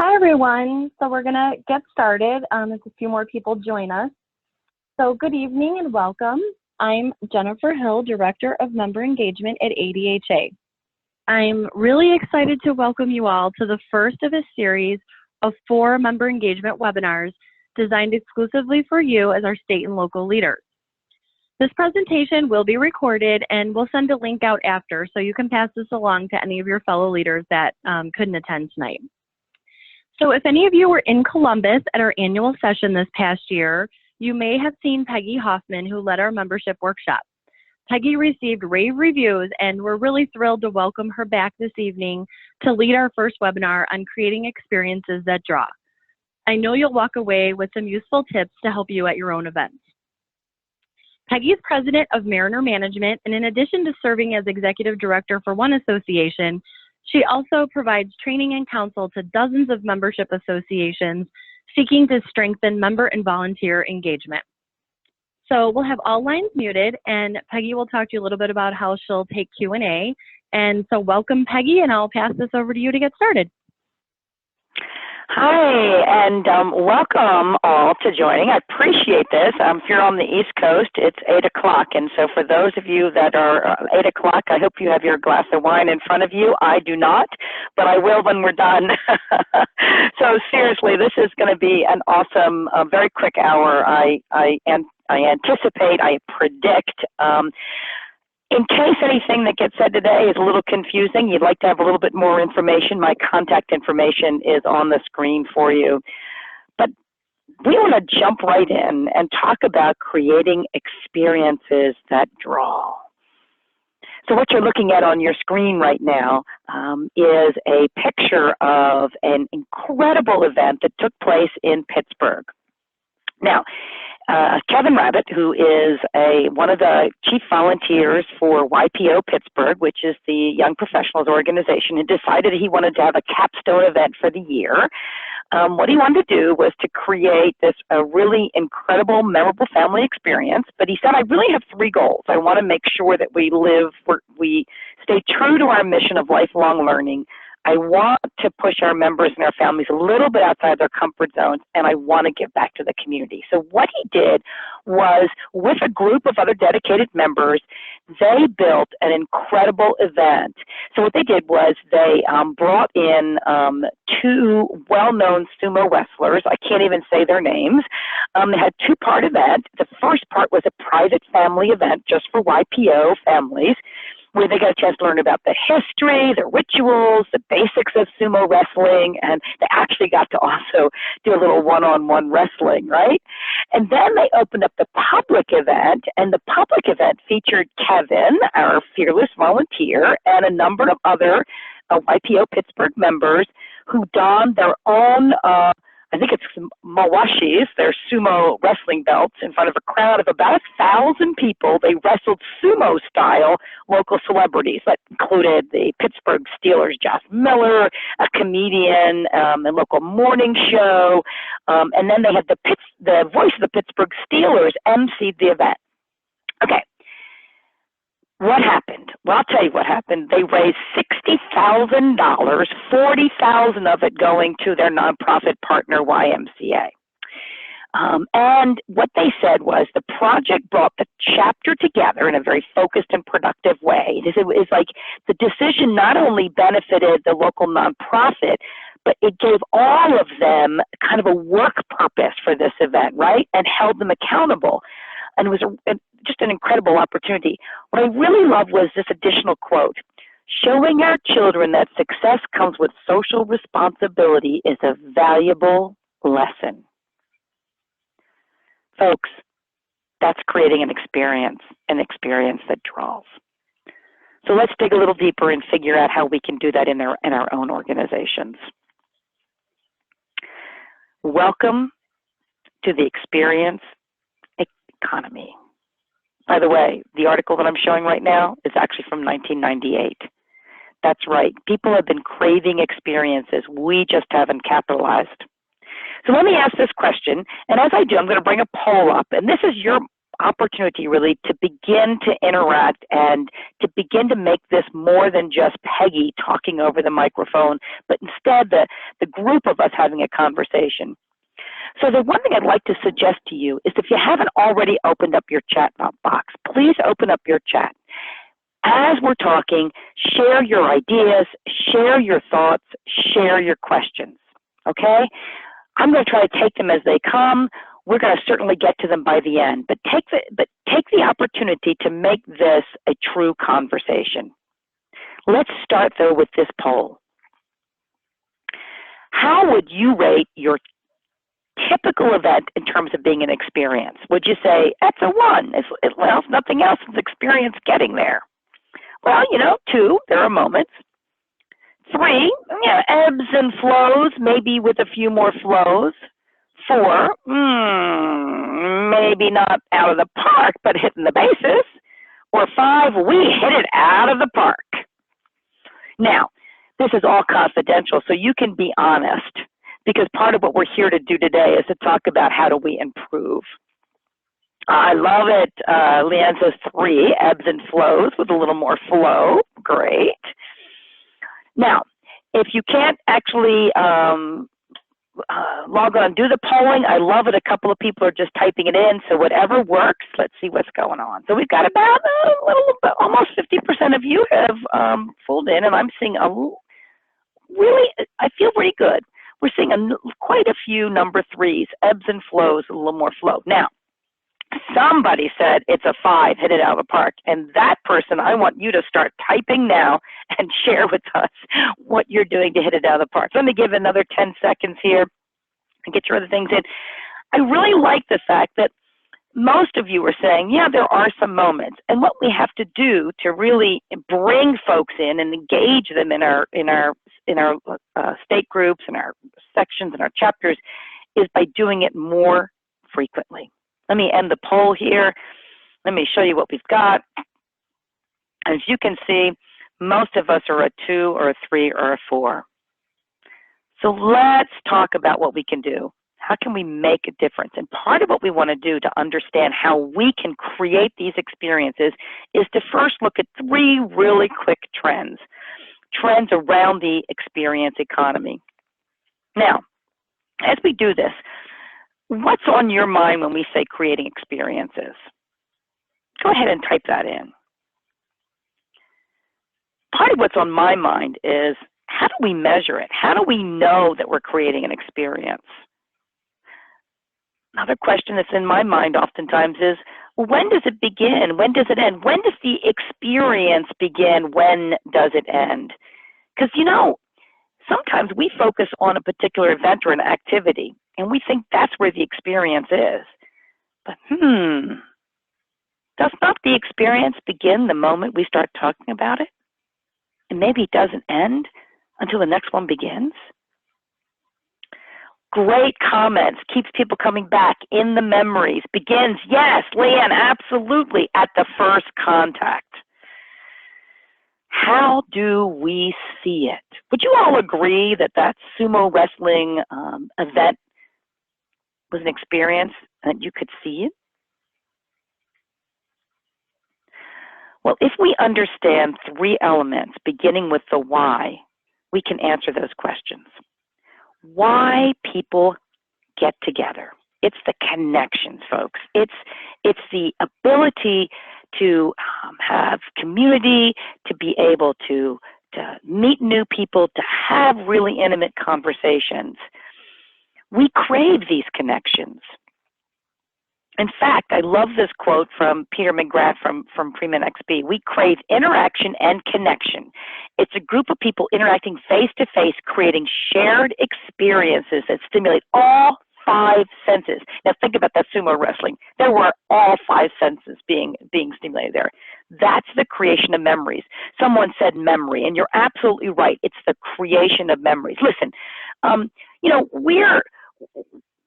Hi, everyone. So we're going to get started as a few more people join us. So good evening and welcome. I'm Jennifer Hill, Director of Member Engagement at ADHA. I'm really excited to welcome you all to the first of a series of 4 member engagement webinars designed exclusively for you as our state and local leaders. This presentation will be recorded and we'll send a link out after so you can pass this along to any of your fellow leaders that couldn't attend tonight. So if any of you were in Columbus at our annual session this past year, you may have seen Peggy Hoffman, who led our membership workshop. Peggy received rave reviews, and we're really thrilled to welcome her back this evening to lead our first webinar on creating experiences that draw. I know you'll walk away with some useful tips to help you at your own events. Peggy is president of Mariner Management, and in addition to serving as executive director for one association, she also provides training and counsel to dozens of membership associations seeking to strengthen member and volunteer engagement. So we'll have all lines muted, and Peggy will talk to you a little bit about how she'll take Q&A. And so welcome, Peggy, and I'll pass this over to you to get started. Hi, and welcome all to joining. I appreciate this. If you're on the East Coast, it's 8 o'clock, and so for those of you that are 8 o'clock, I hope you have your glass of wine in front of you. I do not, but I will when we're done. So seriously, this is going to be an awesome, very quick hour. I anticipate, I predict. In case anything that gets said today is a little confusing, you'd like to have a little bit more information, my contact information is on the screen for you. But we want to jump right in and talk about creating experiences that draw. So what you're looking at on your screen right now is a picture of an incredible event that took place in Pittsburgh. Now, Kevin Rabbit, who is one of the chief volunteers for YPO Pittsburgh, which is the Young Professionals Organization, had decided he wanted to have a capstone event for the year. What he wanted to do was to create this really incredible, memorable family experience. But he said, I really have 3 goals. I want to make sure that we stay true to our mission of lifelong learning. I want to push our members and our families a little bit outside their comfort zones, and I want to give back to the community. So what he did was, with a group of other dedicated members, they built an incredible event. So what they did was they brought in 2 well-known sumo wrestlers. I can't even say their names. They had a 2-part event. The first part was a private family event just for YPO families, where they got a chance to learn about the history, the rituals, the basics of sumo wrestling, and they actually got to also do a little one-on-one wrestling, right? And then they opened up the public event, and the public event featured Kevin, our fearless volunteer, and a number of other YPO Pittsburgh members who donned their own I think it's mawashis, their sumo wrestling belts, in front of a crowd of about 1,000 people. They wrestled sumo-style local celebrities that included the Pittsburgh Steelers' Josh Miller, a comedian, a local morning show, and then they had the voice of the Pittsburgh Steelers emceed the event. Okay. What happened? Well, I'll tell you what happened. They raised $60,000, $40,000 of it going to their nonprofit partner, YMCA. And what they said was the project brought the chapter together in a very focused and productive way. It was like the decision not only benefited the local nonprofit, but it gave all of them kind of a work purpose for this event, right? And held them accountable. And it was just an incredible opportunity. What I really loved was this additional quote: showing our children that success comes with social responsibility is a valuable lesson. Folks, that's creating an experience that draws. So let's dig a little deeper and figure out how we can do that in our own organizations. Welcome to the experience economy. By the way, the article that I'm showing right now is actually from 1998. That's right. People have been craving experiences. We just haven't capitalized. So let me ask this question, and as I do, I'm going to bring a poll up, and this is your opportunity really to begin to interact and to begin to make this more than just Peggy talking over the microphone, but instead the group of us having a conversation. So the one thing I'd like to suggest to you is if you haven't already opened up your chat box, please open up your chat. As we're talking, share your ideas, share your thoughts, share your questions, okay? I'm going to try to take them as they come. We're going to certainly get to them by the end, but take the opportunity to make this a true conversation. Let's start, though, with this poll. How would you rate your typical event in terms of being an experience? Would you say, that's a 1, well, if nothing else, it's experience getting there? Well, 2, there are moments. 3, ebbs and flows, maybe with a few more flows. 4, maybe not out of the park, but hitting the bases. Or 5, we hit it out of the park. Now, this is all confidential, so you can be honest, because part of what we're here to do today is to talk about how do we improve. I love it. Leanne says 3, ebbs and flows with a little more flow. Great. Now, if you can't actually log on and do the polling, I love it. A couple of people are just typing it in, so whatever works, let's see what's going on. So we've got about almost 50% of you have pulled in, and I'm seeing I feel pretty good. We're seeing quite a few number 3s, ebbs and flows, a little more flow. Now, somebody said it's a 5, hit it out of the park. And that person, I want you to start typing now and share with us what you're doing to hit it out of the park. So let me give another 10 seconds here and get your other things in. I really like the fact that most of you are saying, yeah, there are some moments. And what we have to do to really bring folks in and engage them in our state groups and our sections and our chapters is by doing it more frequently. Let me end the poll here. Let me show you what we've got. As you can see, most of us are a 2 or a 3 or a 4. So let's talk about what we can do. How can we make a difference? And part of what we want to do to understand how we can create these experiences is to first look at 3 really quick trends around the experience economy. Now, as we do this, what's on your mind when we say creating experiences? Go ahead and type that in. Part of what's on my mind is, how do we measure it? How do we know that we're creating an experience? Another question that's in my mind oftentimes is, when does it begin? When does it end? When does the experience begin? When does it end? Because, sometimes we focus on a particular event or an activity, and we think that's where the experience is. But, does not the experience begin the moment we start talking about it? And maybe it doesn't end until the next one begins? Great comments, keeps people coming back. In the memories, begins, yes, Leanne, absolutely, at the first contact. How do we see it? Would you all agree that that sumo wrestling event was an experience and that you could see it? Well, if we understand 3 elements, beginning with the why, we can answer those questions. Why people get together. It's the connections, folks. It's the ability to have community, to be able to meet new people, to have really intimate conversations. We crave these connections. In fact, I love this quote from Peter McGrath from Freeman XP. We crave interaction and connection. It's a group of people interacting face-to-face, creating shared experiences that stimulate all 5 senses. Now think about that sumo wrestling. There were all 5 senses being stimulated there. That's the creation of memories. Someone said memory, and you're absolutely right. It's the creation of memories. Listen,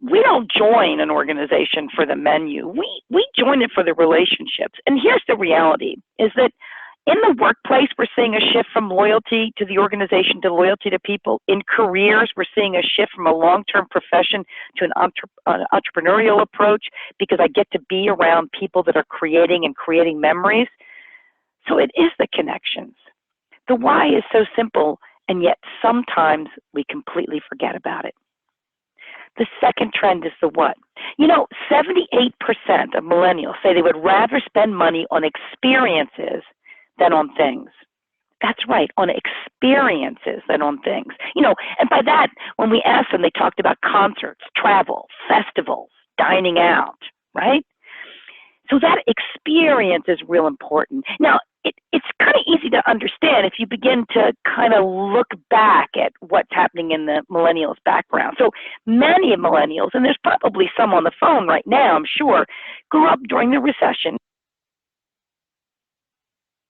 we don't join an organization for the menu. We join it for the relationships. And here's the reality, is that In the workplace, we're seeing a shift from loyalty to the organization to loyalty to people. In careers, we're seeing a shift from a long-term profession to an entrepreneurial approach, because I get to be around people that are creating memories. So it is the connections. The why is so simple, and yet sometimes we completely forget about it. The second trend is the what. 78% of millennials say they would rather spend money on experiences than on things. That's right, on experiences than on things. And by that, when we asked them, they talked about concerts, travel, festivals, dining out, right? So that experience is real important. Now, it's kind of easy to understand if you begin to kind of look back at what's happening in the millennials' background. So many millennials, and there's probably some on the phone right now, I'm sure, grew up during the recession,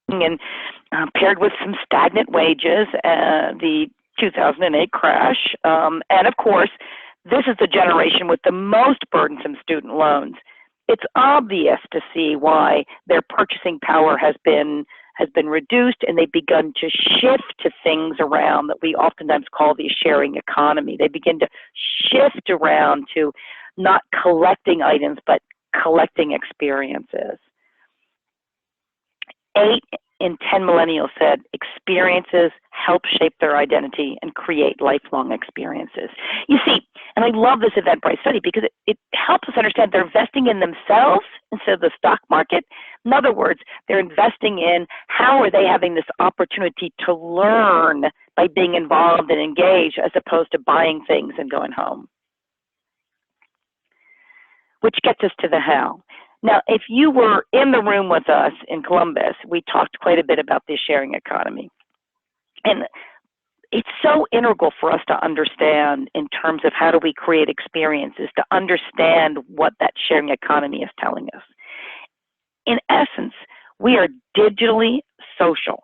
and paired with some stagnant wages, the 2008 crash, and of course, this is the generation with the most burdensome student loans. It's obvious to see why their purchasing power has been reduced, and they've begun to shift to things around that we oftentimes call the sharing economy. They begin to shift around to not collecting items, but collecting experiences. 8 in 10 millennials said experiences help shape their identity and create lifelong experiences. You see, and I love this Eventbrite study because it helps us understand they're investing in themselves instead of the stock market. In other words, they're investing in how are they having this opportunity to learn by being involved and engaged, as opposed to buying things and going home. Which gets us to the how. Now, if you were in the room with us in Columbus, we talked quite a bit about the sharing economy. And it's so integral for us to understand in terms of how do we create experiences, to understand what that sharing economy is telling us. In essence, we are digitally social.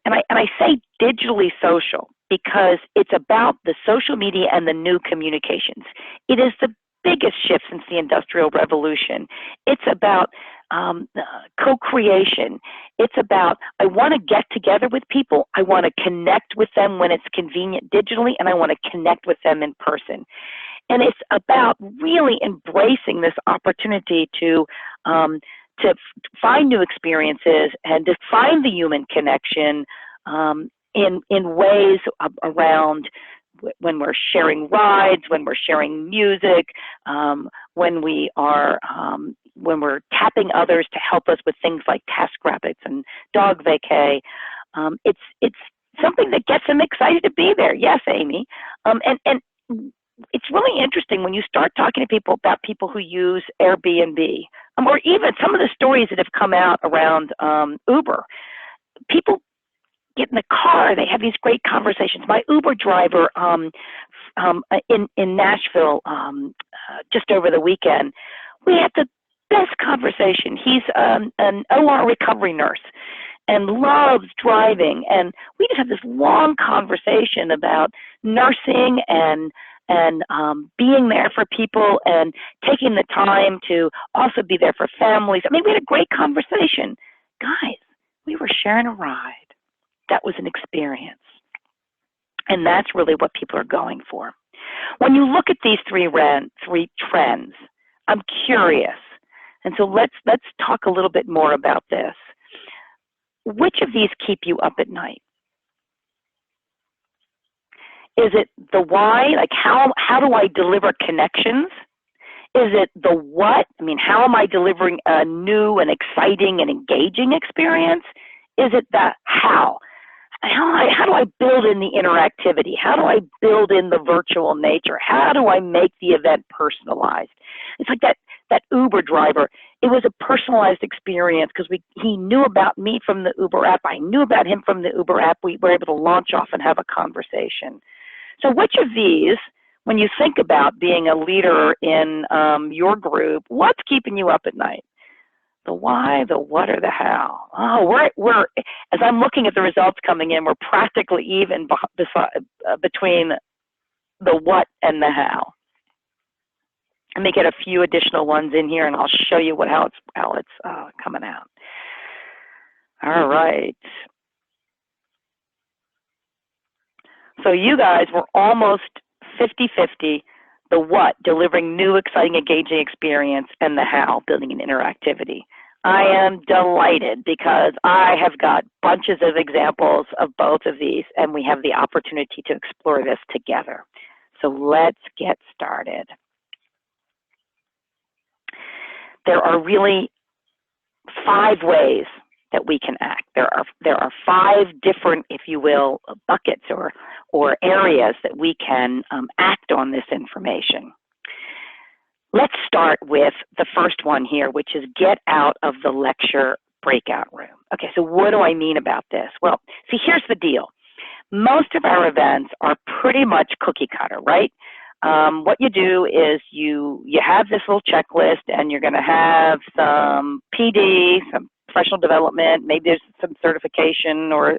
And I say digitally social because it's about the social media and the new communications. It is the biggest shift since the Industrial Revolution. It's about co-creation. It's about, I want to get together with people. I want to connect with them when it's convenient digitally, and I want to connect with them in person. And it's about really embracing this opportunity to find new experiences and to find the human connection in ways around when we're sharing rides, when we're sharing music, when we're tapping others to help us with things like TaskRabbit and Dog Vacay. It's something that gets them excited to be there. Yes, Amy. And it's really interesting when you start talking to people about people who use Airbnb, or even some of the stories that have come out around Uber. People get in the car, they have these great conversations. My Uber driver in Nashville just over the weekend, we had the best conversation. He's an OR recovery nurse and loves driving, and we just had this long conversation about nursing and being there for people and taking the time to also be there for families. I mean, we had a great conversation. Guys, we were sharing a ride. That was an experience. And that's really what people are going for. When you look at these three trends, I'm curious. And so let's talk a little bit more about this. Which of these keep you up at night? Is it the why, like how do I deliver connections? Is it the what? I mean, how am I delivering a new and exciting and engaging experience? Is it the how? How do I build in the interactivity? How do I build in the virtual nature? How do I make the event personalized? It's like that Uber driver. It was a personalized experience because he knew about me from the Uber app. I knew about him from the Uber app. We were able to launch off and have a conversation. So which of these, when you think about being a leader in your group, what's keeping you up at night? The why, the what, or the how? Oh, we're as I'm looking at the results coming in, we're practically even between the what and the how. Let me get a few additional ones in here, and I'll show you how it's coming out. All right. So you guys were almost 50-50, the what, delivering new, exciting, engaging experience, and the how, building an interactivity. I am delighted because I have got bunches of examples of both of these, and we have the opportunity to explore this together. So let's get started. There are really 5 ways that we can act. There are 5 different, if you will, buckets or areas that we can act on this information. Let's start with the first one here, which is get out of the lecture breakout room. Okay, so what do I mean about this? Well, see, here's the deal. Most of our events are pretty much cookie cutter, right? What you do is you have this little checklist, and you're going to have some PD, some professional development, maybe there's some certification or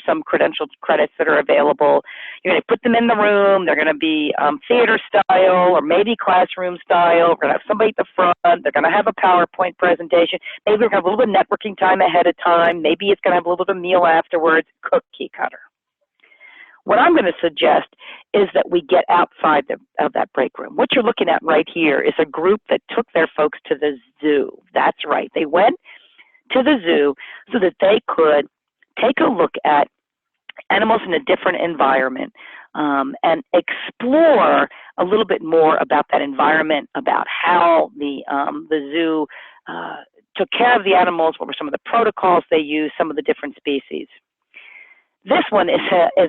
some credentialed credits that are available. You're going to put them in the room. They're going to be theater style or maybe classroom style. We're going to have somebody at the front. They're going to have a PowerPoint presentation. Maybe we're going to have a little bit of networking time ahead of time. Maybe it's going to have a little bit of meal afterwards. Cookie cutter. What I'm going to suggest is that we get outside of that break room. What you're looking at right here is a group that took their folks to the zoo. That's right. They went to the zoo so that they could take a look at animals in a different environment and explore a little bit more about that environment, about how the zoo took care of the animals, what were some of the protocols they used, some of the different species. This one is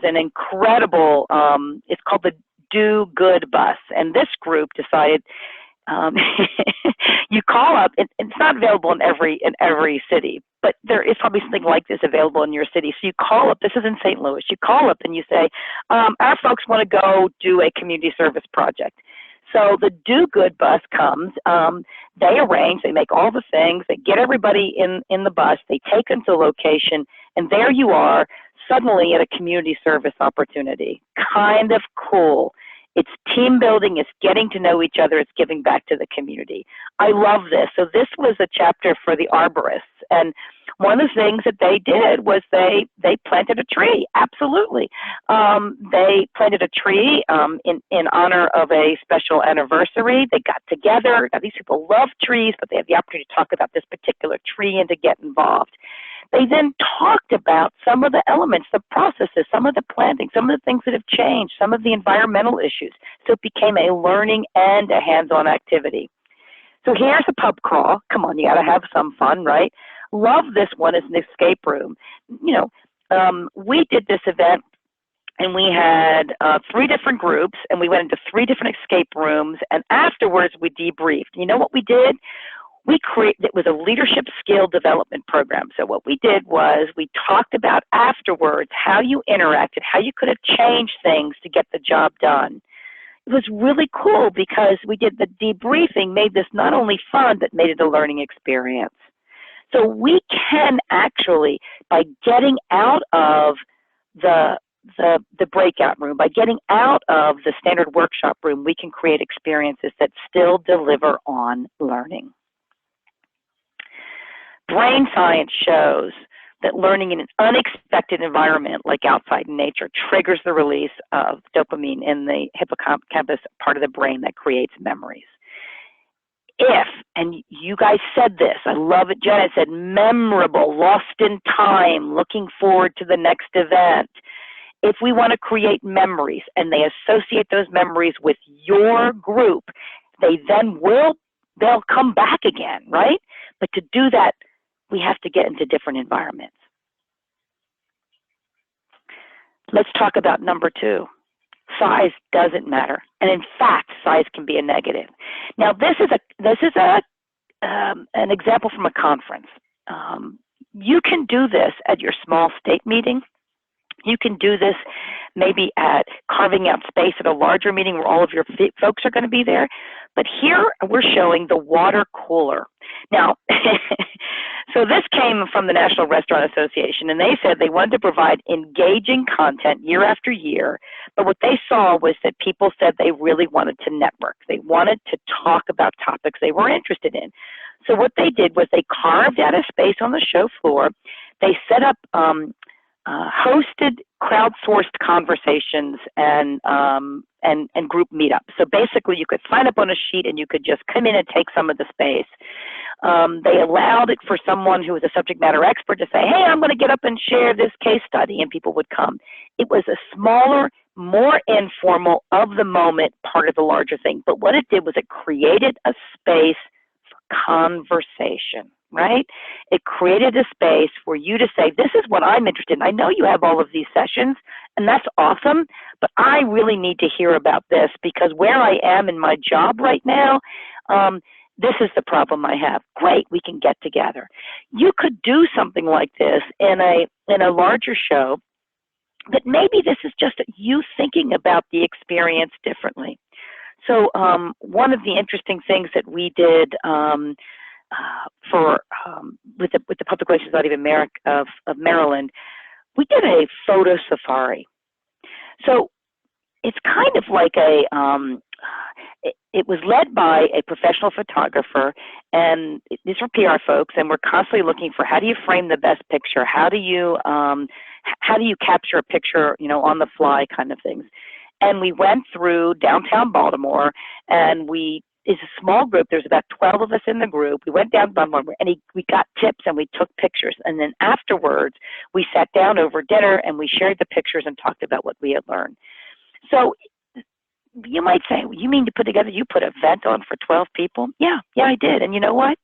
an incredible, it's called the Do Good Bus, and this group decided you call up. It's not available in every city, but there is probably something like this available in your city. So you call up. This is in St. Louis. You call up and you say, our folks want to go do a community service project. So the Do Good Bus comes. They arrange. They make all the things. They get everybody in the bus. They take them to the location, and there you are, suddenly at a community service opportunity. Kind of cool. It's team building, it's getting to know each other, it's giving back to the community. I love this. So this was a chapter for the arborists. And one of the things that they did was they planted a tree, absolutely. They planted a tree in honor of a special anniversary. They got together. Now, these people love trees, but they have the opportunity to talk about this particular tree and to get involved. They then talked about some of the elements, the processes, some of the planting, some of the things that have changed, some of the environmental issues. So it became a learning and a hands-on activity. So here's a pub crawl. Come on, you got to have some fun, right? Love this one as an escape room. You know, we did this event, and we had 3 different groups, and we went into 3 different escape rooms, and afterwards we debriefed. You know what we did? It was a leadership skill development program. So what we did was we talked about afterwards how you interacted, how you could have changed things to get the job done. It was really cool because we did the debriefing, made this not only fun, but made it a learning experience. So we can actually, by getting out of the breakout room, by getting out of the standard workshop room, we can create experiences that still deliver on learning. Brain science shows that learning in an unexpected environment like outside in nature triggers the release of dopamine in the hippocampus part of the brain that creates memories. If, and you guys said this, I love it, Janet said, memorable, lost in time, looking forward to the next event. If we want to create memories and they associate those memories with your group, they'll come back again, right? But to do that, we have to get into different environments. Let's talk about number 2. Size doesn't matter, and in fact, size can be a negative. Now, this is an example from a conference. You can do this at your small state meeting. You can do this maybe at carving out space at a larger meeting where all of your folks are going to be there. But here we're showing the water cooler. Now, so this came from the National Restaurant Association, and they said they wanted to provide engaging content year after year, but what they saw was that people said they really wanted to network. They wanted to talk about topics they were interested in. So what they did was they carved out a space on the show floor. they set up hosted crowdsourced conversations and group meetups. So basically, you could sign up on a sheet and you could just come in and take some of the space. They allowed it for someone who was a subject matter expert to say, hey, I'm going to get up and share this case study, and people would come. It was a smaller, more informal, of the moment part of the larger thing. But what it did was it created a space for conversation, right? It created a space for you to say, this is what I'm interested in. I know you have all of these sessions, and that's awesome, but I really need to hear about this because where I am in my job right now, this is the problem I have. Great, we can get together. You could do something like this in a larger show, but maybe this is just you thinking about the experience differently. So one of the interesting things that we did with the Public Relations Society of Maryland, we did a photo safari. So it's kind of like it was led by a professional photographer, and these are PR folks, and we're constantly looking for how do you frame the best picture, how do you capture a picture, on the fly kind of things. And we went through downtown Baltimore, and it's a small group. There's about 12 of us in the group. We went down Baltimore, and we got tips, and we took pictures. And then afterwards, we sat down over dinner, and we shared the pictures and talked about what we had learned. So you might say, you mean you put an event on for 12 people? Yeah, I did. And you know what?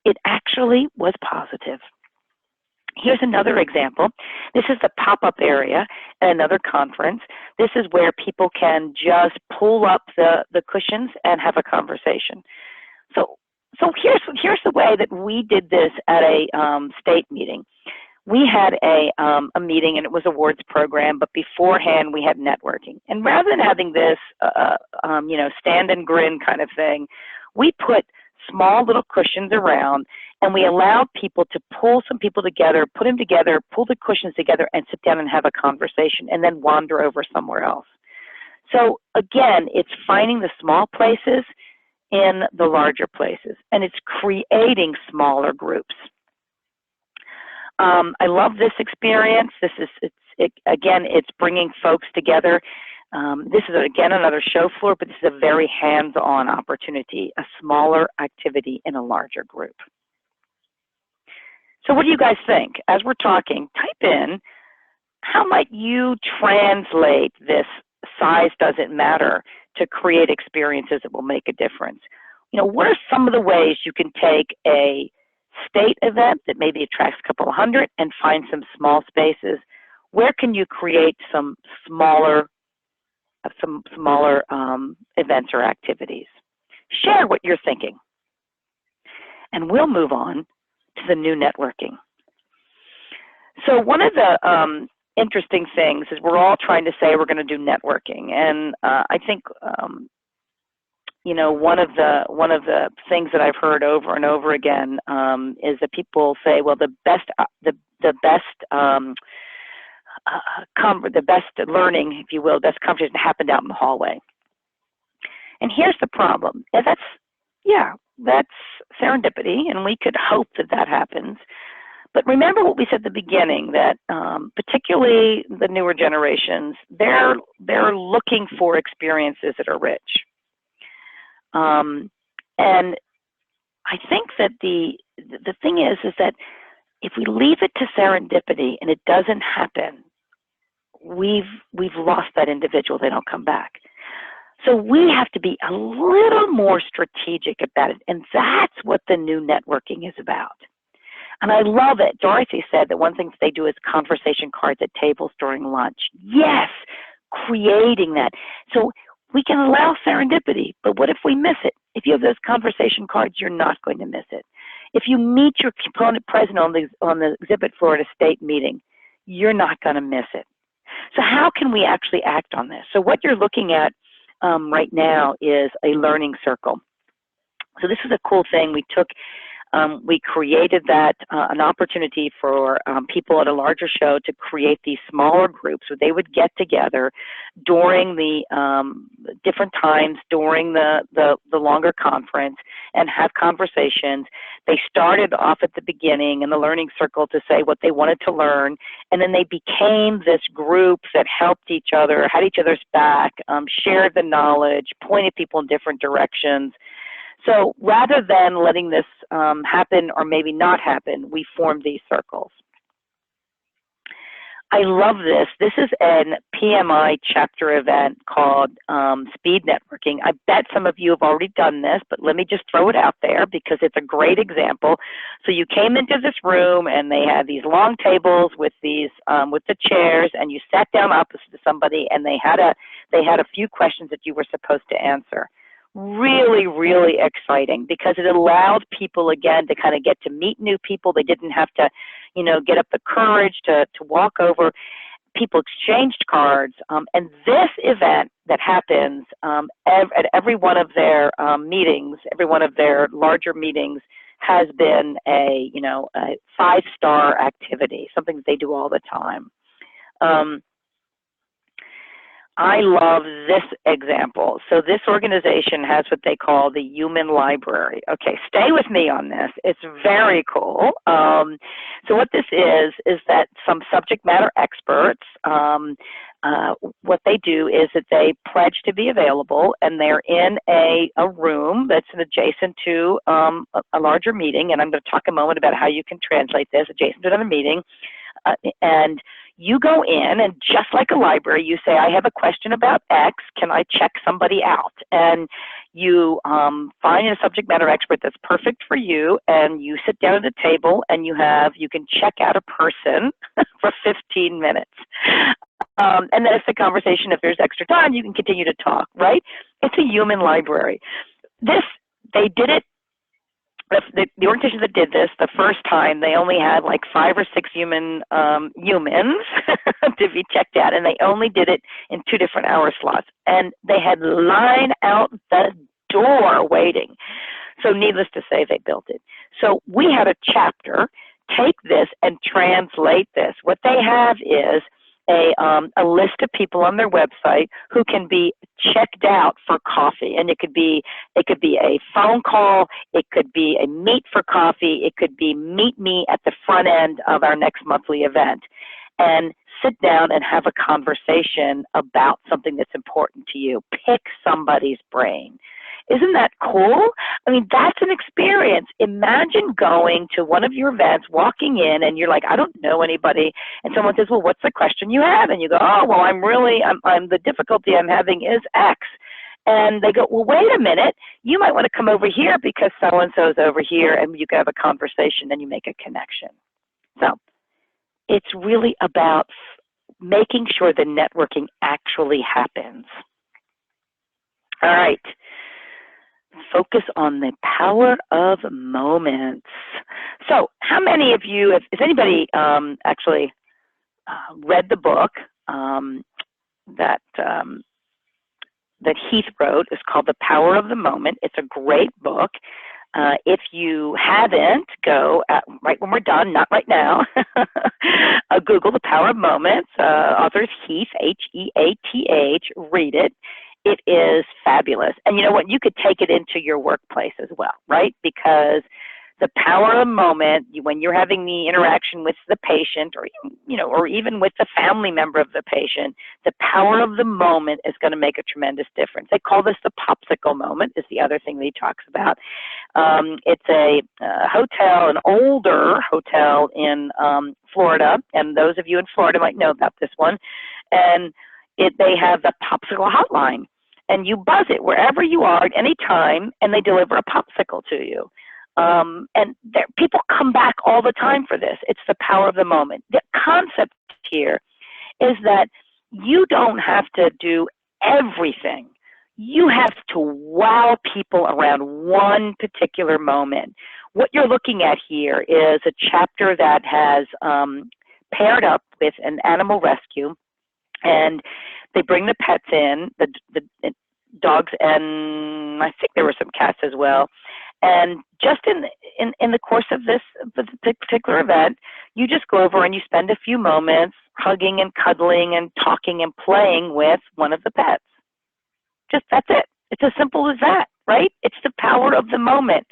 It actually was positive. Here's another example. This is the PopUp Area at another conference. This is where people can just pull up the cushions and have a conversation. So here's the way that we did this at a state meeting. We had a meeting, and it was awards program, but beforehand we had networking. And rather than having this, stand and grin kind of thing, we put small little cushions around, and we allowed people to pull some people together, put them together, pull the cushions together, and sit down and have a conversation, and then wander over somewhere else. So again, it's finding the small places in the larger places, and it's creating smaller groups. I love this experience. It's bringing folks together. This is, again, another show floor, but this is a very hands-on opportunity, a smaller activity in a larger group. So what do you guys think? As we're talking, type in, how might you translate this size doesn't matter to create experiences that will make a difference? What are some of the ways you can take a state event that maybe attracts a couple of hundred and find some small spaces? Where can you create some smaller events or activities? Share what you're thinking. And we'll move on to the new networking. So one of the interesting things is we're all trying to say we're going to do networking. And I think, one of the things that I've heard over and over again is that people say, well, the best learning, if you will, the best conversation happened out in the hallway. And here's the problem. That's serendipity, and we could hope that happens. But remember what we said at the beginning, that particularly the newer generations, they're looking for experiences that are rich. And I think that the thing is that if we leave it to serendipity and it doesn't happen, we've lost that individual. They don't come back. So we have to be a little more strategic about it, and that's what the new networking is about. And I love it. Dorothy said that one thing they do is conversation cards at tables during lunch. Yes, creating that. So we can allow serendipity, but what if we miss it? If you have those conversation cards, you're not going to miss it. If you meet your component president on the exhibit floor at a state meeting, you're not going to miss it. So how can we actually act on this? So what you're looking at right now is a learning circle. So this is a cool thing. We took we created that an opportunity for people at a larger show to create these smaller groups where they would get together during the different times during the longer conference and have conversations. They started off at the beginning in the learning circle to say what they wanted to learn, and then they became this group that helped each other, had each other's back, shared the knowledge, pointed people in different directions. So rather than letting this happen or maybe not happen, we formed these circles. I love this. This is an PMI chapter event called Speed Networking. I bet some of you have already done this, but let me just throw it out there because it's a great example. So you came into this room and they had these long tables with these with the chairs, and you sat down opposite to somebody, and they had a few questions that you were supposed to answer. Really, really exciting because it allowed people, again, to kind of get to meet new people. They didn't have to, you know, get up the courage to walk over. People exchanged cards. And this event that happens at every one of their meetings, every one of their larger meetings, has been a 5-star activity, something that they do all the time. I love this example. So this organization has what they call the human library. Okay, stay with me on this. It's very cool. So what this is that some subject matter experts, what they do is that they pledge to be available, and they're in a room that's adjacent to a larger meeting, and I'm going to talk a moment about how you can translate this, adjacent to another meeting, and you go in, and just like a library, you say, I have a question about X, can I check somebody out? And you find a subject matter expert that's perfect for you, and you sit down at a table, and you can check out a person for 15 minutes. And then if the conversation, if there's extra time, you can continue to talk, right? It's a human library. They did it. The organization that did this the first time, they only had like 5 or 6 humans to be checked out, and they only did it in 2 different hour slots. And they had line out the door waiting. So needless to say, they built it. So we had a chapter take this and translate this. What they have is a list of people on their website who can be checked out for coffee, and it could be a phone call, it could be a meet for coffee, it could be meet me at the front end of our next monthly event, and sit down and have a conversation about something that's important to you. Pick somebody's brain. Isn't that cool? I mean, that's an experience. Imagine going to one of your events, walking in, and you're like, I don't know anybody. And someone says, well, what's the question you have? And you go, oh, well, the difficulty I'm having is X. And they go, well, wait a minute. You might want to come over here because so-and-so's over here, and you can have a conversation and you make a connection. So it's really about making sure the networking actually happens. All right. Focus on the power of moments. So how many of you, if anybody actually read the book that Heath wrote, is called The Power of the Moment. It's a great book. If you haven't, go right when we're done, not right now, Google The Power of Moments. Author's Heath, H-E-A-T-H, read it. It is fabulous. And you know what? You could take it into your workplace as well, right? Because the power of the moment, when you're having the interaction with the patient, or even with the family member of the patient, the power of the moment is going to make a tremendous difference. They call this the popsicle moment, is the other thing that he talks about. It's a hotel, an older hotel in Florida, and those of you in Florida might know about this one. And they have the popsicle hotline, and you buzz it wherever you are at any time, and they deliver a popsicle to you. And people come back all the time for this. It's the power of the moment. The concept here is that you don't have to do everything. You have to wow people around one particular moment. What you're looking at here is a chapter that has paired up with an animal rescue, and they bring the pets in, the dogs, and I think there were some cats as well. And just in the course of this particular event, you just go over and you spend a few moments hugging and cuddling and talking and playing with one of the pets. Just that's it. It's as simple as that, right? It's the power of the moment.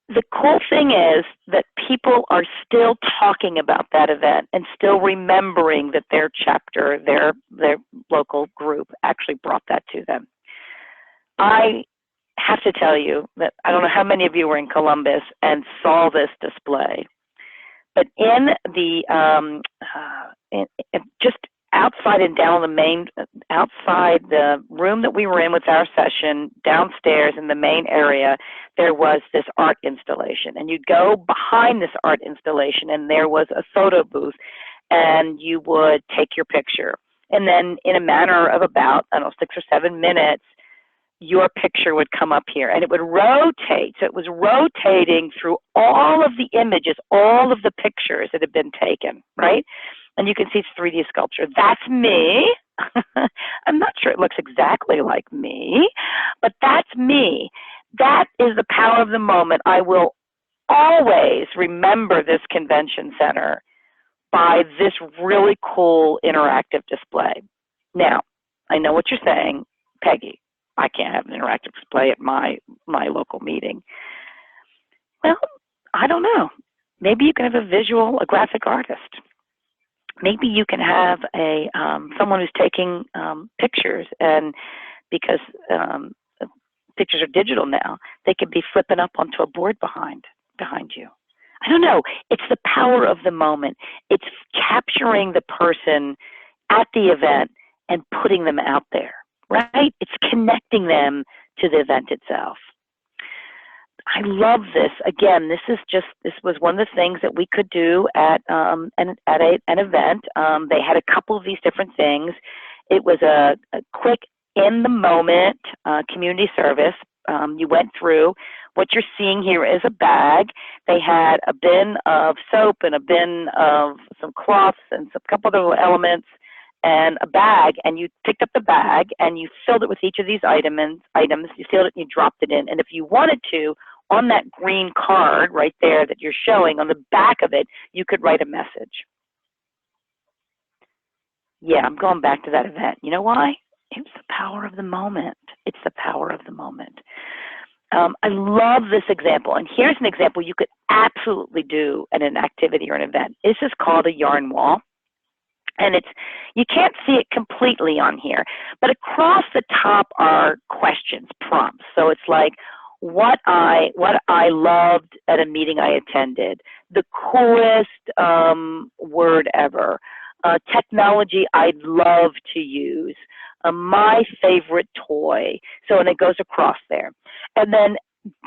The cool thing is that people are still talking about that event and still remembering that their chapter, their local group actually brought that to them. I have to tell you that I don't know how many of you were in Columbus and saw this display, but in the just outside and down outside the room that we were in with our session, downstairs in the main area, there was this art installation. And you'd go behind this art installation and there was a photo booth and you would take your picture. And then in a matter of about, I don't know, 6 or 7 minutes, your picture would come up here and it would rotate. So it was rotating through all of the images, all of the pictures that had been taken, right? And you can see it's 3D sculpture. That's me. I'm not sure it looks exactly like me, but that's me. That is the power of the moment. I will always remember this convention center by this really cool interactive display. Now, I know what you're saying, Peggy, I can't have an interactive display at my local meeting. Well, I don't know. Maybe you can have a graphic artist. Maybe you can have someone who's taking pictures, and because pictures are digital now, they could be flipping up onto a board behind you. I don't know. It's the power of the moment. It's capturing the person at the event and putting them out there, right? It's connecting them to the event itself. I love this. Again, this was one of the things that we could do at an event. They had a couple of these different things. It was a quick, in-the-moment community service. You went through. What you're seeing here is a bag. They had a bin of soap and a bin of some cloths and a couple other little elements and a bag, and you picked up the bag and you filled it with each of these items. You filled it and you dropped it in. And if you wanted to, on that green card right there that you're showing, on the back of it, you could write a message. Yeah, I'm going back to that event. You know why? It's the power of the moment. It's the power of the moment. I love this example. And here's an example you could absolutely do at an activity or an event. This is called a yarn wall. And you can't see it completely on here, but across the top are questions, prompts. So it's like, what I loved at a meeting I attended, the coolest word ever, technology I'd love to use, my favorite toy. So, and it goes across there. And then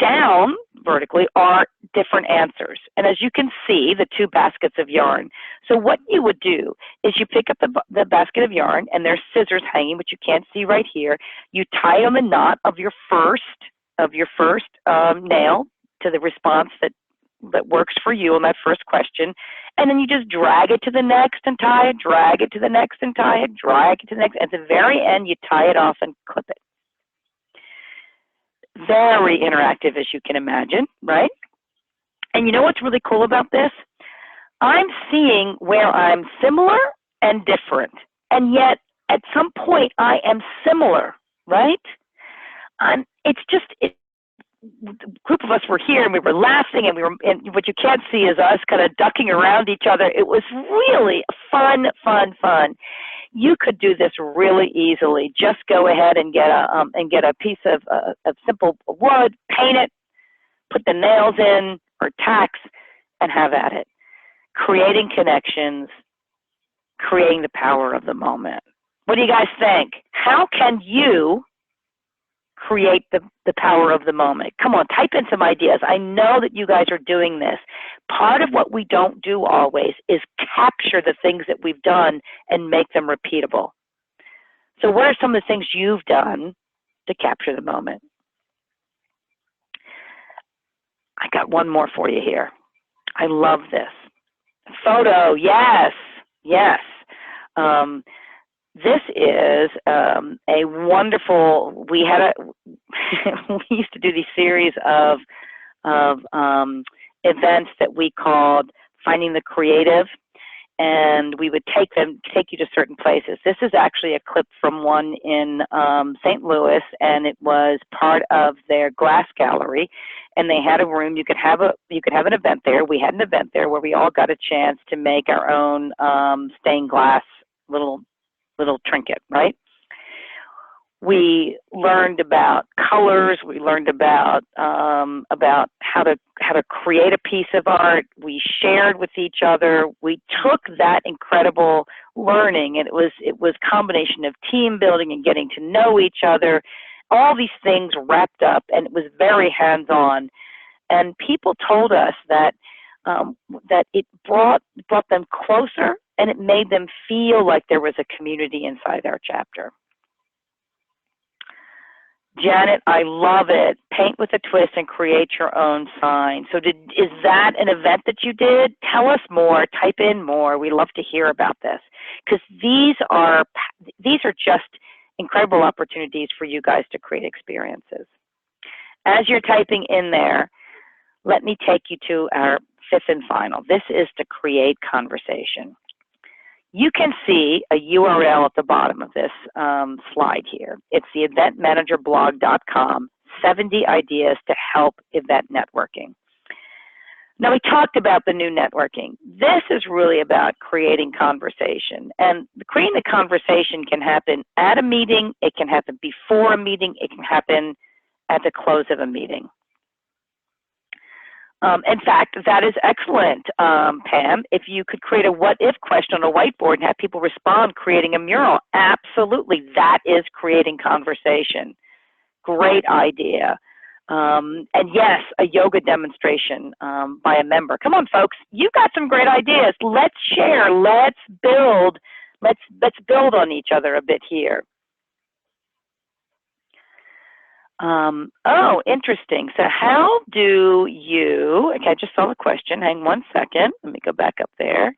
down vertically are different answers. And as you can see, the 2 baskets of yarn. So what you would do is you pick up the basket of yarn, and there's scissors hanging, which you can't see right here. You tie on the knot of your first nail to the response that works for you on that first question, and then you just drag it to the next and tie it, drag it to the next and tie it, drag it to the next. At the very end, you tie it off and clip it. Very interactive, as you can imagine, right? And you know what's really cool about this? I'm seeing where I'm similar and different, and yet at some point I am similar, right? The group of us were here and we were laughing and what you can't see is us kind of ducking around each other. It was really fun. You could do this really easily. Just go ahead and get a piece of simple wood, paint it, put the nails in or tacks, and have at it. Creating connections, creating the power of the moment. What do you guys think? How can you create the power of the moment? Come on, type in some ideas. I know that you guys are doing this. Part of what we don't do always is capture the things that we've done and make them repeatable. So what are some of the things you've done to capture the moment? I got one more for you here. I love this. Photo, yes. This is a wonderful, we used to do these series of events that we called Finding the Creative, and we would take you to certain places. This is actually a clip from one in St. Louis, and it was part of their glass gallery, and they had a room. You could have an event there. We had an event there where we all got a chance to make our own stained glass little trinket, right? We learned about colors. We learned about how to create a piece of art. We shared with each other. We took that incredible learning, and it was a combination of team building and getting to know each other, all these things wrapped up, and it was very hands-on. And people told us that that it brought them closer, and it made them feel like there was a community inside our chapter. Janet, I love it. Paint with a twist and create your own sign. So is that an event that you did? Tell us more. Type in more. We love to hear about this, because these are just incredible opportunities for you guys to create experiences. As you're typing in there, let me take you to our fifth and final. This is to create conversation. You can see a URL at the bottom of this slide here. It's the eventmanagerblog.com, 70 ideas to help event networking. Now, we talked about the new networking. This is really about creating conversation. And creating the conversation can happen at a meeting, it can happen before a meeting, it can happen at the close of a meeting. In fact, that is excellent, Pam. If you could create a what-if question on a whiteboard and have people respond creating a mural, absolutely, that is creating conversation. Great idea. And yes, a yoga demonstration by a member. Come on, folks, you've got some great ideas. Let's share. Let's build. Let's build on each other a bit here. Oh, interesting. So how do you, okay, I just saw the question. Hang one second. Let me go back up there.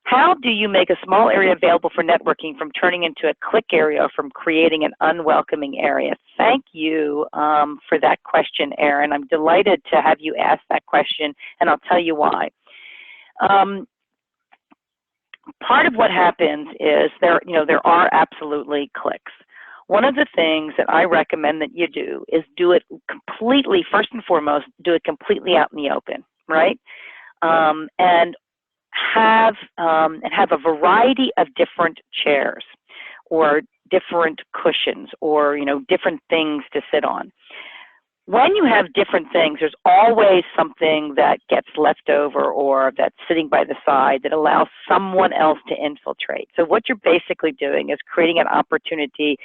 How do you make a small area available for networking from turning into a click area or from creating an unwelcoming area? Thank you for that question, Erin. I'm delighted to have you ask that question, and I'll tell you why. Part of what happens is there are absolutely clicks. One of the things that I recommend that you do is do it completely, first and foremost, do it completely out in the open, right? And have a variety of different chairs or different cushions or, different things to sit on. When you have different things, there's always something that gets left over or that's sitting by the side that allows someone else to infiltrate. So what you're basically doing is creating an opportunity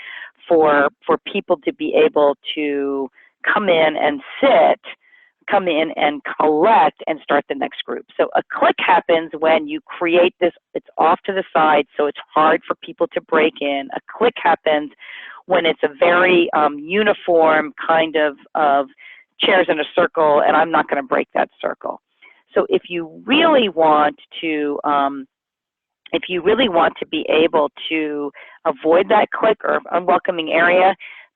for people to be able to come in and come in and collect and start the next group. So a click happens when you create this, it's off to the side, so it's hard for people to break in. A click happens when it's a very uniform kind of chairs in a circle, and I'm not going to break that circle. So if you really want to be able to avoid that click or unwelcoming area,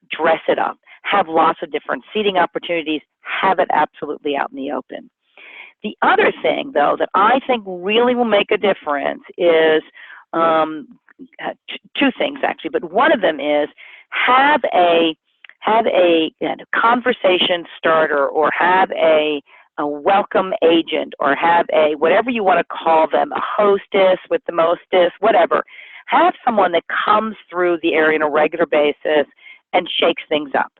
dress it up. Have lots of different seating opportunities. Have it absolutely out in the open. The other thing, though, that I think really will make a difference is two things, actually, but one of them is have a conversation starter or have a welcome agent or have a, whatever you want to call them, a hostess with the mostess, whatever. Have someone that comes through the area on a regular basis and shakes things up.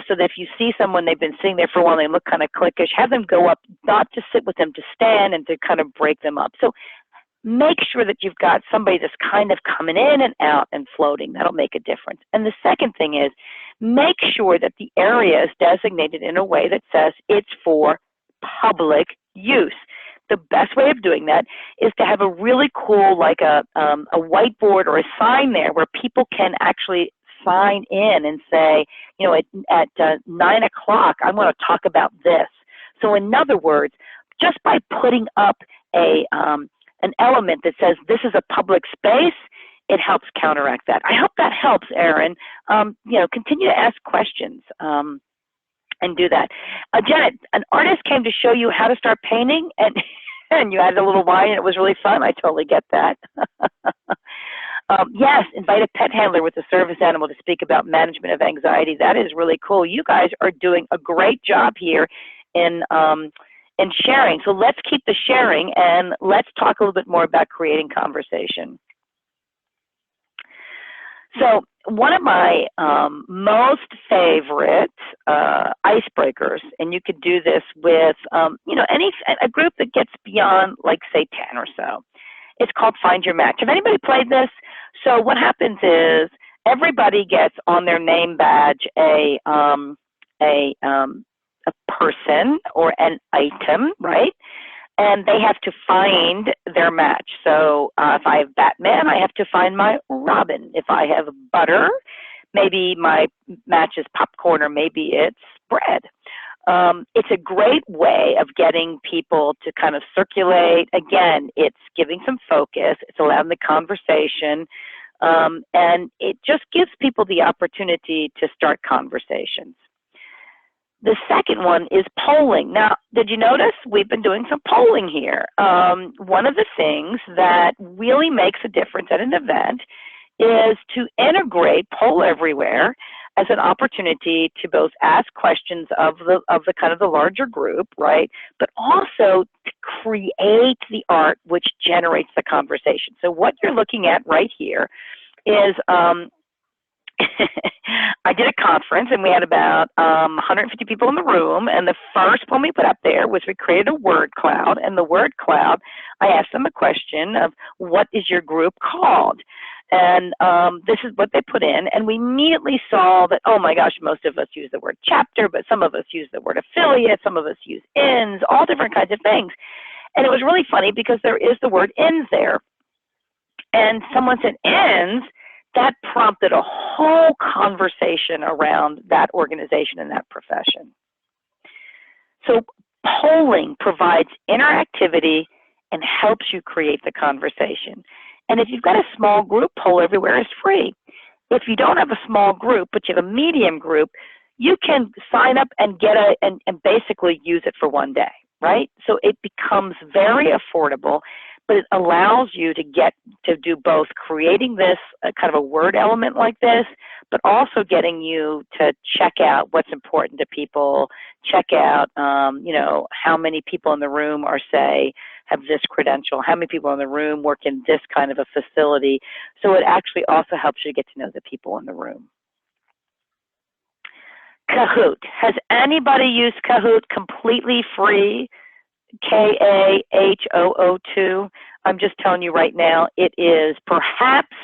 So that if you see someone, they've been sitting there for a while, they look kind of cliquish, have them go up, not to sit with them, to stand and to kind of break them up. So make sure that you've got somebody that's kind of coming in and out and floating. That'll make a difference. And the second thing is make sure that the area is designated in a way that says it's for public use. The best way of doing that is to have a really cool, like a whiteboard or a sign there where people can actually sign in and say, at 9 o'clock, I want to talk about this. So in other words, just by putting up a an element that says this is a public space, it helps counteract that. I hope that helps, Erin. Continue to ask questions and do that. Janet, an artist came to show you how to start painting, and you added a little wine, and it was really fun. I totally get that. Yes, invite a pet handler with a service animal to speak about management of anxiety. That is really cool. You guys are doing a great job here in sharing. So let's keep the sharing, and let's talk a little bit more about creating conversation. So one of my most favorite icebreakers, and you could do this with a group that gets beyond, like, say, 10 or so. It's called Find Your Match. Have anybody played this? So what happens is everybody gets on their name badge a person or an item, right? And they have to find their match. So if I have Batman, I have to find my Robin. If I have butter, maybe my match is popcorn, or maybe it's bread. It's a great way of getting people to kind of circulate. Again, it's giving some focus. It's allowing the conversation. And it just gives people the opportunity to start conversations. The second one is polling. Now, did you notice we've been doing some polling here? One of the things that really makes a difference at an event is to integrate Poll Everywhere as an opportunity to both ask questions of the kind of the larger group, right? But also to create the art which generates the conversation. So what you're looking at right here is I did a conference, and we had about 150 people in the room, and the first one we put up there was we created a word cloud, and the word cloud, I asked them a question of, what is your group called? And this is what they put in, and we immediately saw that, oh my gosh, most of us use the word chapter, but some of us use the word affiliate, some of us use ins, all different kinds of things. And it was really funny because there is the word ins there. And someone said ins. That prompted a whole conversation around that organization and that profession. So polling provides interactivity and helps you create the conversation. And if you've got a small group, Poll Everywhere is free. If you don't have a small group, but you have a medium group, you can sign up and get and basically use it for one day, right? So it becomes very affordable, but it allows you to get to do both creating this kind of a word element like this, but also getting you to check out what's important to people, check out, how many people in the room are, say, have this credential, how many people in the room work in this kind of a facility. So it actually also helps you get to know the people in the room. Kahoot. Has anybody used Kahoot? Completely free. Kahoot. I'm just telling you right now, it is perhaps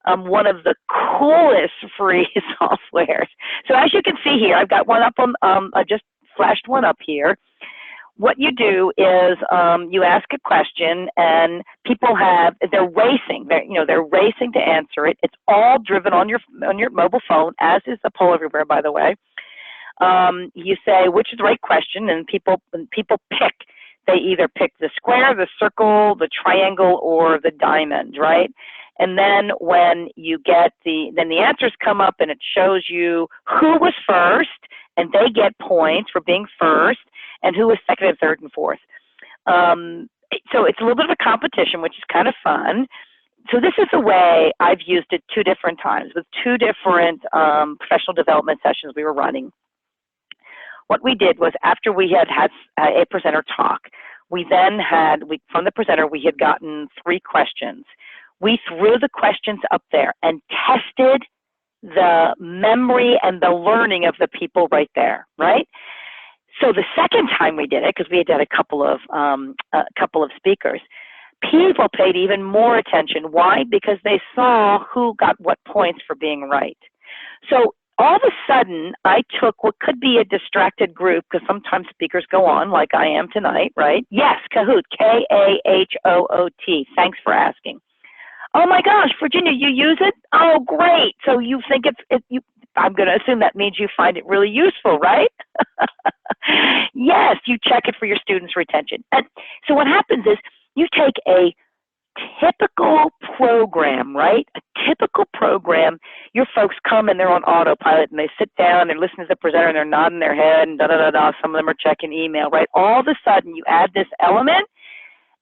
one of the coolest free softwares. So as you can see here, I've got one up on, I just flashed one up here. What you do is you ask a question, and people they're racing. They're racing to answer it. It's all driven on your mobile phone, as is the Poll Everywhere, by the way. You say which is the right question, and people pick. They either pick the square, the circle, the triangle, or the diamond, right? And then when you get the answers come up, and it shows you who was first, and they get points for being first, and who was second and third and fourth. So it's a little bit of a competition, which is kind of fun. So this is the way I've used it 2 different times with 2 different professional development sessions we were running. What we did was, after we had a presenter talk, we then from the presenter, we had gotten 3 questions. We threw the questions up there and tested the memory and the learning of the people right there, right? So the second time we did it, because we had done a couple of speakers, people paid even more attention. Why? Because they saw who got what points for being right. So all of a sudden, I took what could be a distracted group, because sometimes speakers go on, like I am tonight, right? Yes, Kahoot, Kahoot. Thanks for asking. Oh my gosh, Virginia, you use it? Oh, great. So you think I'm going to assume that means you find it really useful, right? Yes, you check it for your students' retention. And so what happens is you take a typical program, right? A typical program, your folks come and they're on autopilot and they sit down, they're listening to the presenter and they're nodding their head and da-da-da-da, some of them are checking email, right? All of a sudden you add this element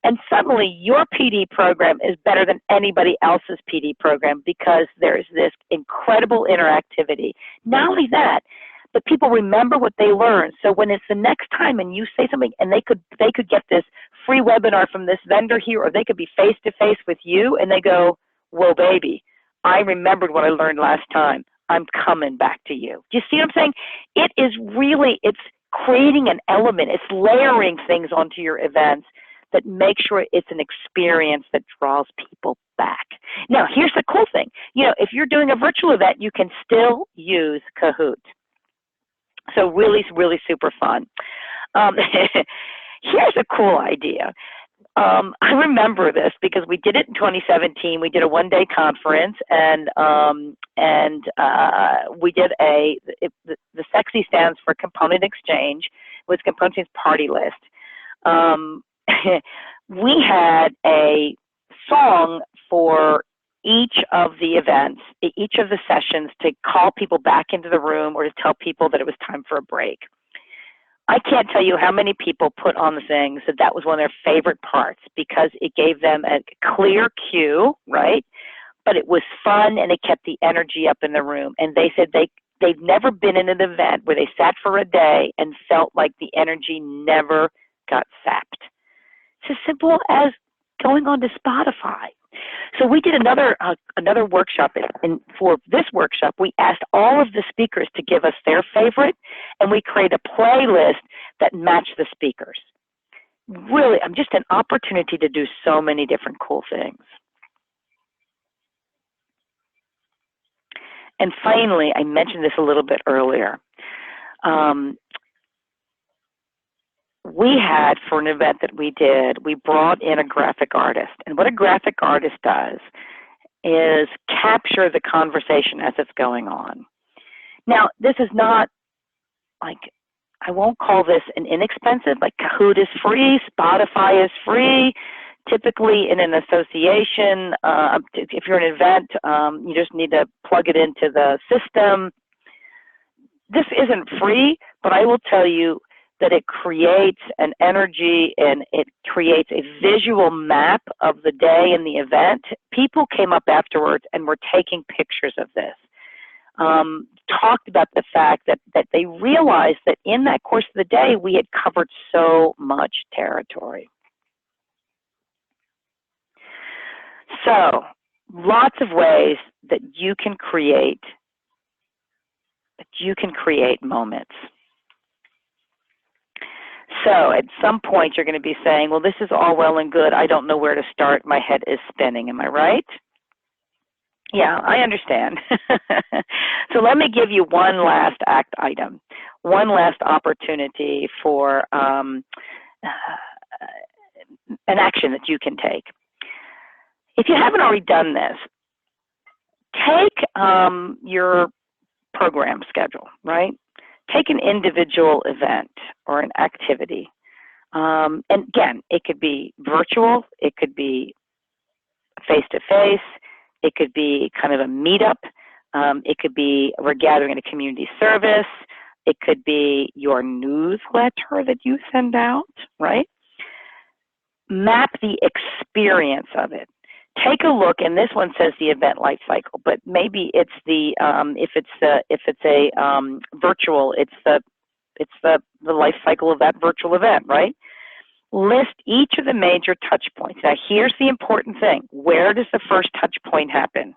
and suddenly your PD program is better than anybody else's PD program because there's this incredible interactivity. Not only that, but people remember what they learned. So when it's the next time and you say something and they could get this free webinar from this vendor here, or they could be face-to-face with you and they go, whoa, baby, I remembered what I learned last time. I'm coming back to you. Do you see what I'm saying? It is really, it's creating an element. It's layering things onto your events that make sure it's an experience that draws people back. Now, here's the cool thing. You know, if you're doing a virtual event, you can still use Kahoot. So really, really super fun. Here's a cool idea. I remember this because we did it in 2017. We did a one-day conference, and we did the SEXY stands for Component Exchange, was Component Party List. We had a song for each of the events, each of the sessions, to call people back into the room or to tell people that it was time for a break. I can't tell you how many people put on the things that that was one of their favorite parts because it gave them a clear cue, right? But it was fun and it kept the energy up in the room. And they said they've never been in an event where they sat for a day and felt like the energy never got sapped. It's as simple as going on to Spotify. So we did another workshop, and for this workshop, we asked all of the speakers to give us their favorite, and we created a playlist that matched the speakers. Really, just an opportunity to do so many different cool things. And finally, I mentioned this a little bit earlier. We had, for an event that we did, we brought in a graphic artist. And what a graphic artist does is capture the conversation as it's going on. Now, this is not like, I won't call this an inexpensive, like Kahoot is free, Spotify is free. Typically in an association, if you're an event, you just need to plug it into the system. This isn't free, but I will tell you that it creates an energy and it creates a visual map of the day and the event. People came up afterwards and were taking pictures of this. Talked about the fact that they realized that in that course of the day, we had covered so much territory. So, lots of ways that you can create moments. So at some point, you're going to be saying, well, this is all well and good. I don't know where to start. My head is spinning. Am I right? Yeah, I understand. So let me give you one last act item, one last opportunity for an action that you can take. If you haven't already done this, take your program schedule, right? Take an individual event or an activity. And again, it could be virtual, it could be face-to-face, it could be kind of a meetup, it could be we're gathering at a community service, it could be your newsletter that you send out, right? Map the experience of it. Take a look, and this one says the event life cycle, but maybe it's the if it's a virtual, it's the life cycle of that virtual event, right? List each of the major touch points. Now, here's the important thing: where does the first touch point happen?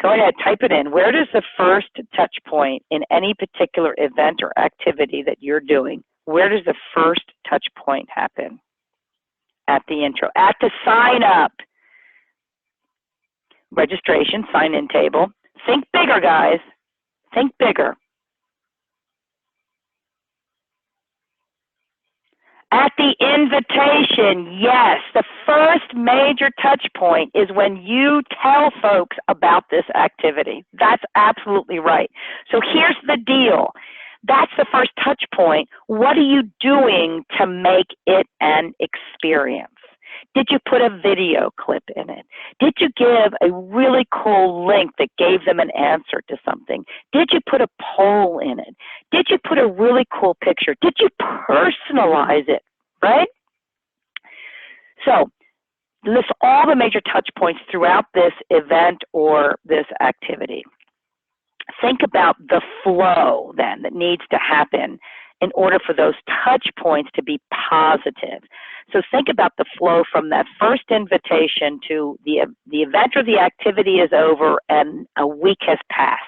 Go ahead, type it in. Where does the first touch point in any particular event or activity that you're doing? Where does the first touch point happen? At the intro, at the sign up. Registration, sign-in table. Think bigger, guys. Think bigger. At the invitation, yes. The first major touch point is when you tell folks about this activity. That's absolutely right. So here's the deal. That's the first touch point. What are you doing to make it an experience? Did you put a video clip in it? Did you give a really cool link that gave them an answer to something? Did you put a poll in it? Did you put a really cool picture? Did you personalize it, right? So list all the major touch points throughout this event or this activity. Think about the flow then that needs to happen in order for those touch points to be positive. So think about the flow from that first invitation to the event or the activity is over and a week has passed.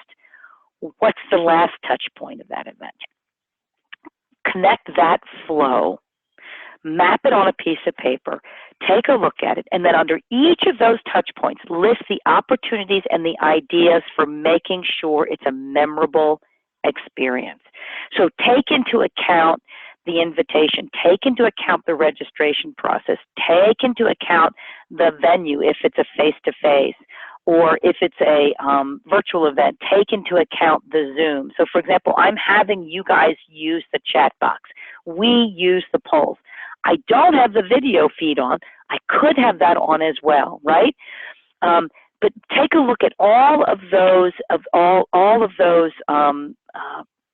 What's the last touch point of that event? Connect that flow, map it on a piece of paper, take a look at it, and then under each of those touch points, list the opportunities and the ideas for making sure it's a memorable experience. So take into account the invitation, take into account the registration process, take into account the venue if it's a face-to-face, or if it's a virtual event, take into account the Zoom. So for example, I'm having you guys use the chat box. We use the polls. I don't have the video feed on. I could have that on as well, right? But take a look at all of those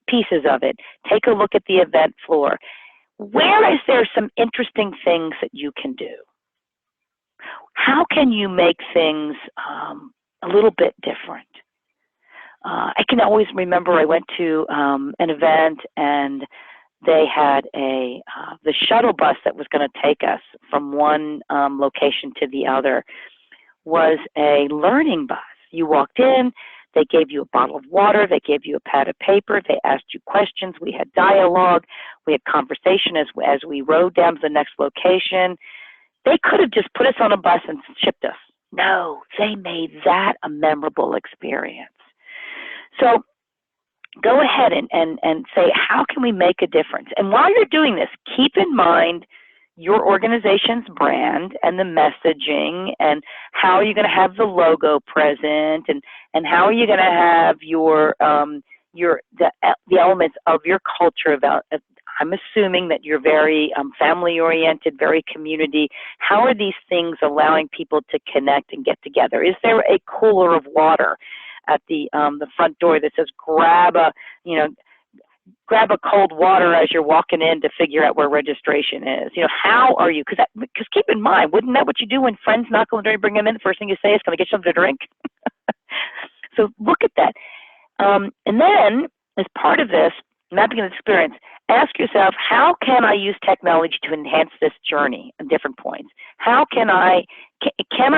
pieces of it. Take a look at the event floor. Where is there some interesting things that you can do? How can you make things a little bit different? I can always remember I went to an event and they had the shuttle bus that was going to take us from one location to the other was a learning bus. You walked in, they gave you a bottle of water, they gave you a pad of paper, they asked you questions, we had dialogue, we had conversation as we rode down to the next location. They could have just put us on a bus and shipped us. No, they made that a memorable experience. So go ahead and say, how can we make a difference? And while you're doing this, keep in mind your organization's brand and the messaging and how are you going to have the logo present and how are you going to have the elements of your culture about. I'm assuming that you're very family-oriented, very community. How are these things allowing people to connect and get together? Is there a cooler of water at the front door that says grab a cold water as you're walking in to figure out where registration is? How are you? Because keep in mind, wouldn't that what you do when friends knock on the door and bring them in? The first thing you say is, "Can I get something to drink?" So look at that, and then as part of this mapping the experience, ask yourself, how can I use technology to enhance this journey at different points? How can I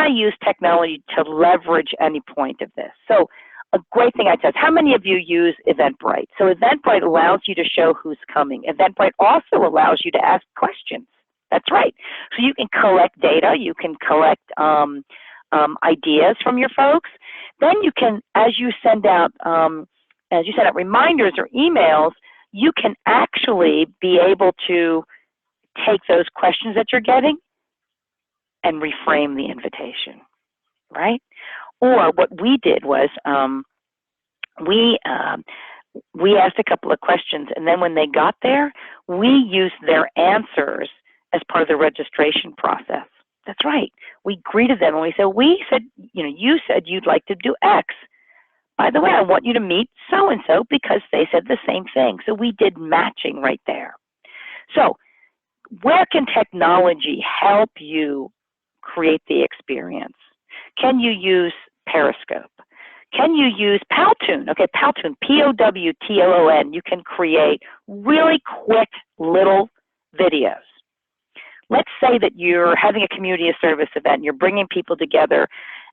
use technology to leverage any point of this? So a great thing I'd say is, how many of you use Eventbrite? So Eventbrite allows you to show who's coming. Eventbrite also allows you to ask questions. That's right. So you can collect data, you can collect ideas from your folks. Then you can, as you send out reminders or emails, you can actually be able to take those questions that you're getting and reframe the invitation, right? Or what we did was we asked a couple of questions, and then when they got there, we used their answers as part of the registration process. That's right. We greeted them and we said, you said you'd like to do X. By the way, I want you to meet so-and-so because they said the same thing. So we did matching right there. So where can technology help you create the experience? Can you use Periscope? Can you use Powtoon? Okay, Powtoon, P-O-W-T-O-O-N. You can create really quick little videos. Let's say that you're having a community of service event and you're bringing people together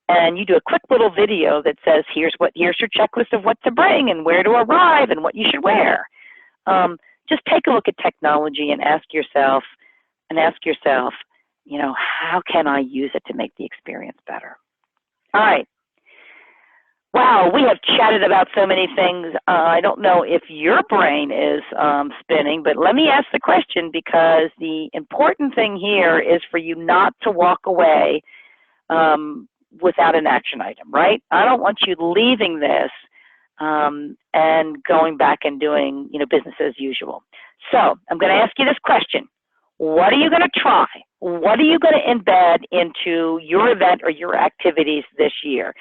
and you do a quick little video that says, here's your checklist of what to bring and where to arrive and what you should wear. Just take a look at technology and ask yourself, how can I use it to make the experience better? All right. Wow, we have chatted about so many things. I don't know if your brain is spinning, but let me ask the question, because the important thing here is for you not to walk away without an action item, right? I don't want you leaving this and going back and doing, business as usual. So I'm going to ask you this question. What are you going to try? What are you going to embed into your event or your activities this year?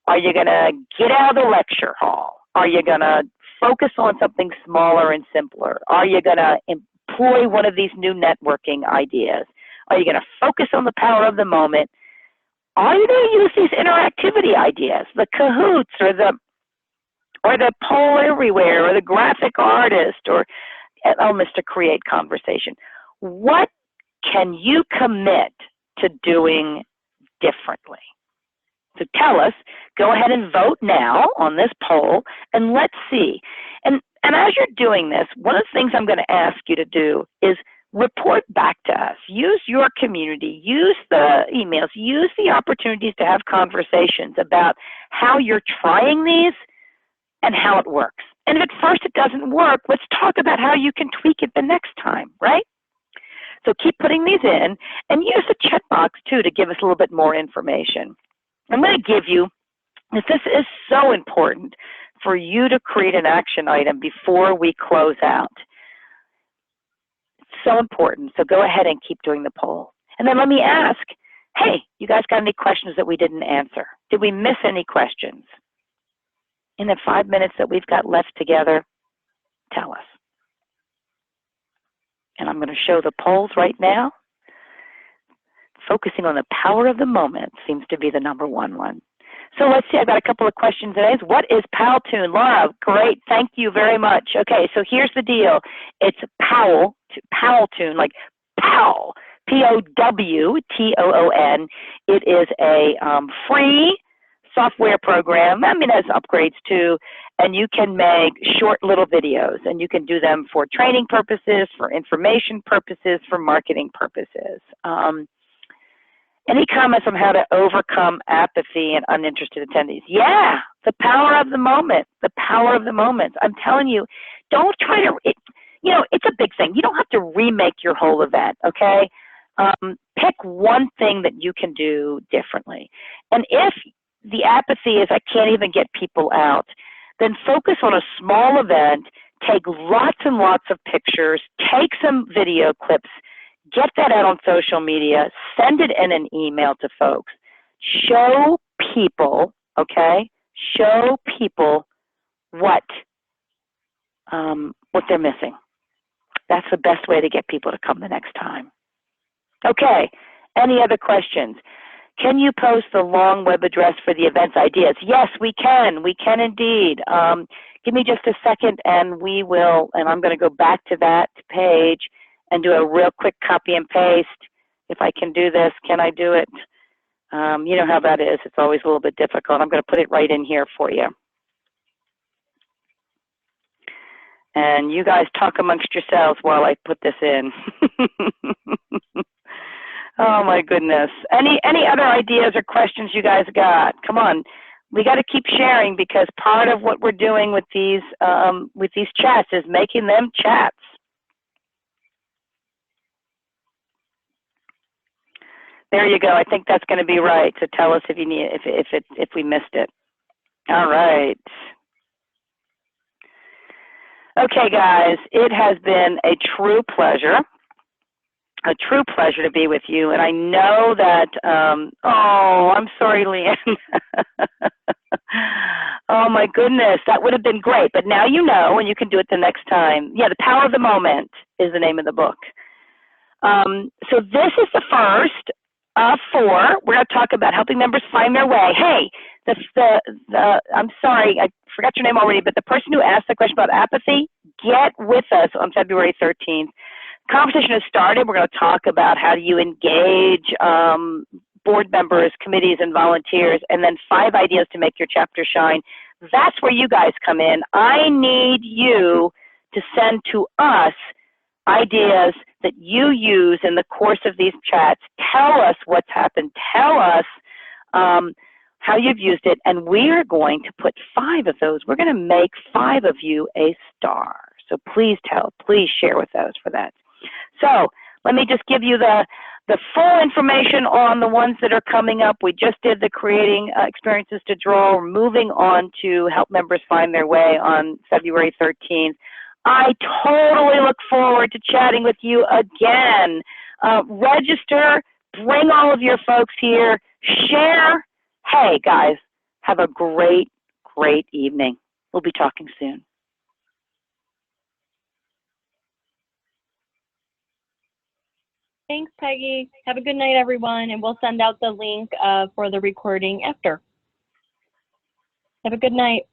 Are you going to get out of the lecture hall? Are you going to focus on something smaller and simpler? Are you going to employ one of these new networking ideas? Are you going to focus on the power of the moment? Are you going to use these interactivity ideas, the Kahoots or the poll everywhere or the graphic artist or elements to create conversation? What can you commit to doing differently? So tell us, go ahead and vote now on this poll, and let's see. And as you're doing this, one of the things I'm going to ask you to do is report back to us. Use your community, use the emails, use the opportunities to have conversations about how you're trying these and how it works. And if at first it doesn't work, let's talk about how you can tweak it the next time, right? So keep putting these in, and use the chat box too to give us a little bit more information. I'm going to give you, this is so important for you to create an action item before we close out. It's so important, so go ahead and keep doing the poll. And then let me ask, hey, you guys got any questions that we didn't answer? Did we miss any questions? In the 5 minutes that we've got left together, tell us. And I'm going to show the polls right now. Focusing on the power of the moment seems to be the #1 one. So let's see, I've got a couple of questions today. What is Powtoon? Laura, great, thank you very much. Okay, so here's the deal. It's Powtoon, like POW, P-O-W-T-O-O-N. It is a free software program. I mean, it has upgrades too, and you can make short little videos, and you can do them for training purposes, for information purposes, for marketing purposes. Any comments on how to overcome apathy and uninterested attendees? Yeah, the power of the moment, the power of the moment. I'm telling you, don't try to, it's a big thing. You don't have to remake your whole event, okay? Pick one thing that you can do differently. And if the apathy is I can't even get people out, then focus on a small event, take lots and lots of pictures, take some video clips, get that out on social media, send it in an email to folks. Show people, okay? Show people what they're missing. That's the best way to get people to come the next time. Okay, any other questions? Can you post the long web address for the event's ideas? Yes, we can indeed. Give me just a second and we will, and I'm going to go back to that page and do a real quick copy and paste. If I can do this, can I do it? You know how that is. It's always a little bit difficult. I'm going to put it right in here for you. And you guys talk amongst yourselves while I put this in. Oh my goodness. Any other ideas or questions you guys got? Come on. We got to keep sharing because part of what we're doing with these chats is making them chats. There you go. I think that's going to be right. So tell us if you need if we missed it. All right. Okay, guys. It has been a true pleasure to be with you. And I know that. Oh, I'm sorry, Leanne. Oh my goodness, that would have been great. But now you know, and you can do it the next time. Yeah, The Power of the Moment is the name of the book. So this is the first of 4. We're going to talk about helping members find their way. Hey, I'm sorry, I forgot your name already, but the person who asked the question about apathy, get with us on February 13th. Conversation has started. We're going to talk about how do you engage board members, committees, and volunteers, and then 5 ideas to make your chapter shine. That's where you guys come in. I need you to send to us ideas that you use in the course of these chats. Tell us what's happened. Tell us how you've used it, and we're going to put 5 of those. We're going to make 5 of you a star. So please share with us for that. So let me just give you the full information on the ones that are coming up. We just did the creating experiences to draw. We're moving on to help members find their way on February 13th. I totally look forward to chatting with you again. register, bring all of your folks here, share. Hey, guys, have a great, great evening. We'll be talking soon. Thanks, Peggy. Have a good night, everyone, and we'll send out the link for the recording after. Have a good night.